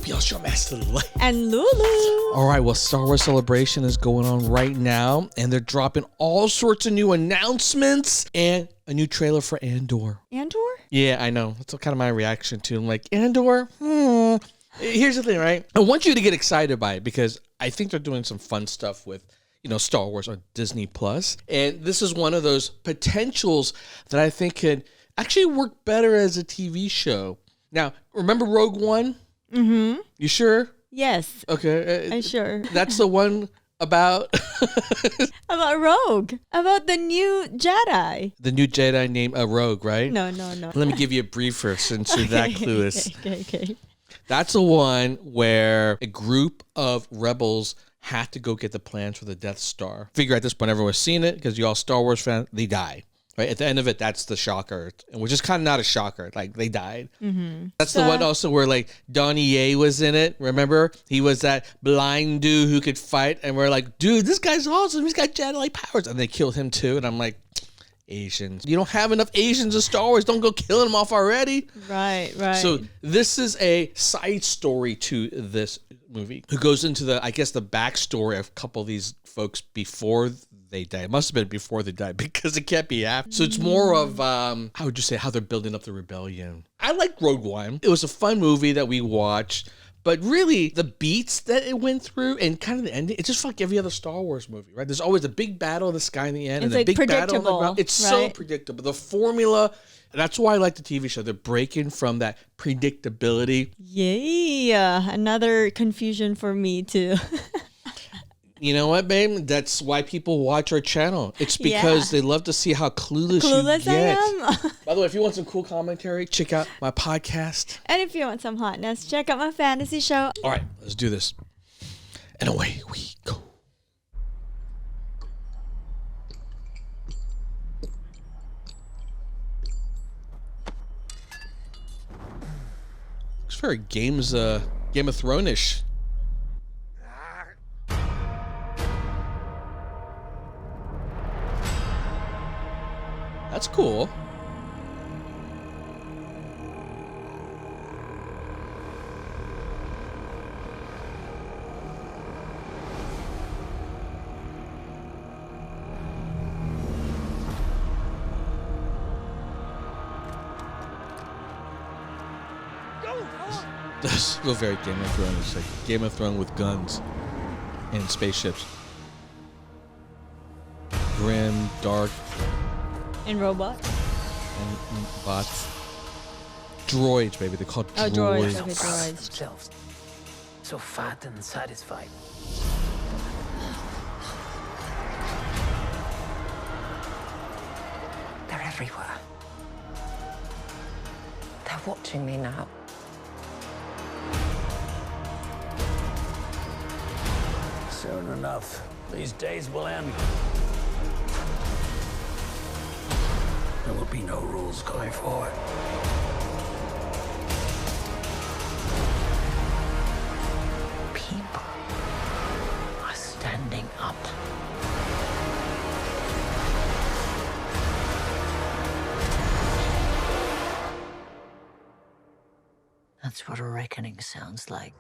Hope y'all show Master Light. And Lulu. All right, well, Star Wars Celebration is going on right now, and they're dropping all sorts of new announcements and a new trailer for Andor. Andor? Yeah, I know. That's kind of my reaction to it. I'm like, Andor? Here's the thing, right? I want you to get excited by it because I think they're doing some fun stuff with, Star Wars on Disney Plus. And this is one of those potentials that I think could actually work better as a TV show. Now, remember Rogue One? Mm-hmm. You sure? Yes. Okay. I'm sure. That's the one about... About Rogue. About the new Jedi. The new Jedi named Rogue, right? No. Let me give you a briefer since you're that clueless. Okay. That's the one where a group of rebels had to go get the plans for the Death Star. Figure at this point everyone's seen it because you all Star Wars fans, they die. Right at the end of it, that's the shocker, which is kind of not a shocker. Like they died. Mm-hmm. That's the one also where like Donnie Yen was in it. Remember, he was that blind dude who could fight, and we're like, dude, this guy's awesome. He's got Jedi-like powers, and they killed him too. And I'm like, Asians. You don't have enough Asians in Star Wars. Don't go killing them off already. Right. So this is a side story to this movie who goes into the backstory of a couple of these folks before they died. It must have been before they died because it can't be after. So it's more of, how would you say, how they're building up the rebellion. I like Rogue One. It was a fun movie that we watched. But really, the beats that it went through and kind of the ending, it's just like every other Star Wars movie, right? There's always a big battle in the sky in the end and a big battle on the ground. It's so predictable. The formula, that's why I like the TV show. They're breaking from that predictability. Yeah, another confusion for me too. You know what, babe? That's why people watch our channel. It's because they love to see how clueless you get. I am. By the way, if you want some cool commentary, check out my podcast. And if you want some hotness, check out my fantasy show. All right, let's do this. And away we go. Looks very Game of Thrones-ish. That's cool. This feels very Game of Thrones. It's like Game of Thrones with guns and spaceships. Grim, dark. And robots. And bots. Droids, baby. They're called droids. Droids. Okay, droids. Themselves. So fat and satisfied. They're everywhere. They're watching me now. Soon enough, these days will end. There will be no rules going forward. People are standing up. That's what a reckoning sounds like.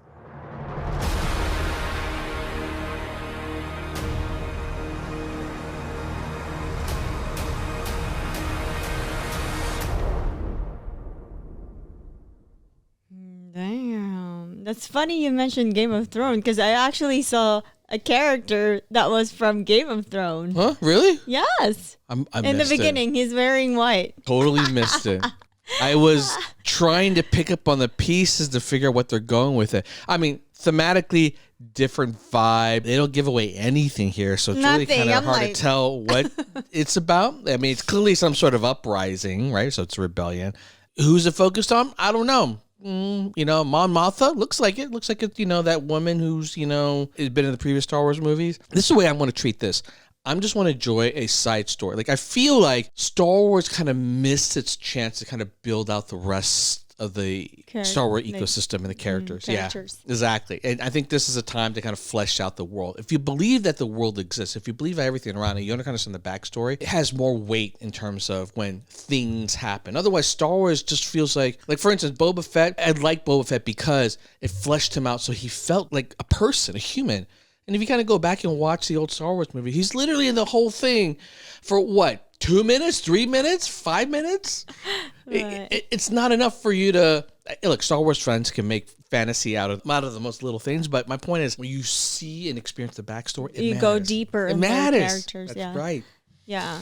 Damn. That's funny you mentioned Game of Thrones because I actually saw a character that was from Game of Thrones. Huh? Really? Yes. I In the beginning, he's wearing white. Totally missed it. I was trying to pick up on the pieces to figure out what they're going with it. I mean, thematically, different vibe. They don't give away anything here, so it's really kind of hard to tell what it's about. I mean, it's clearly some sort of uprising, right? So it's rebellion. Who's it focused on? I don't know. Mon Mothma looks like it. Looks like it's, that woman who's, has been in the previous Star Wars movies. This is the way I'm going to treat this. I'm just want to enjoy a side story. Like, I feel like Star Wars kind of missed its chance to kind of build out the rest of the Star Wars ecosystem and the characters. Yeah, exactly. And I think this is a time to kind of flesh out the world. If you believe that the world exists, if you believe everything around it, you understand the backstory, it has more weight in terms of when things happen. Otherwise, Star Wars just feels like for instance, Boba Fett, I like Boba Fett because it fleshed him out so he felt like a person, a human. And if you kind of go back and watch the old Star Wars movie, he's literally in the whole thing for what? 2 minutes, 3 minutes, 5 minutes? Right. It's not enough for you to... Look, Star Wars fans can make fantasy out of the most little things, but my point is when you see and experience the backstory, it matters. You go deeper in the characters. That's right. Yeah.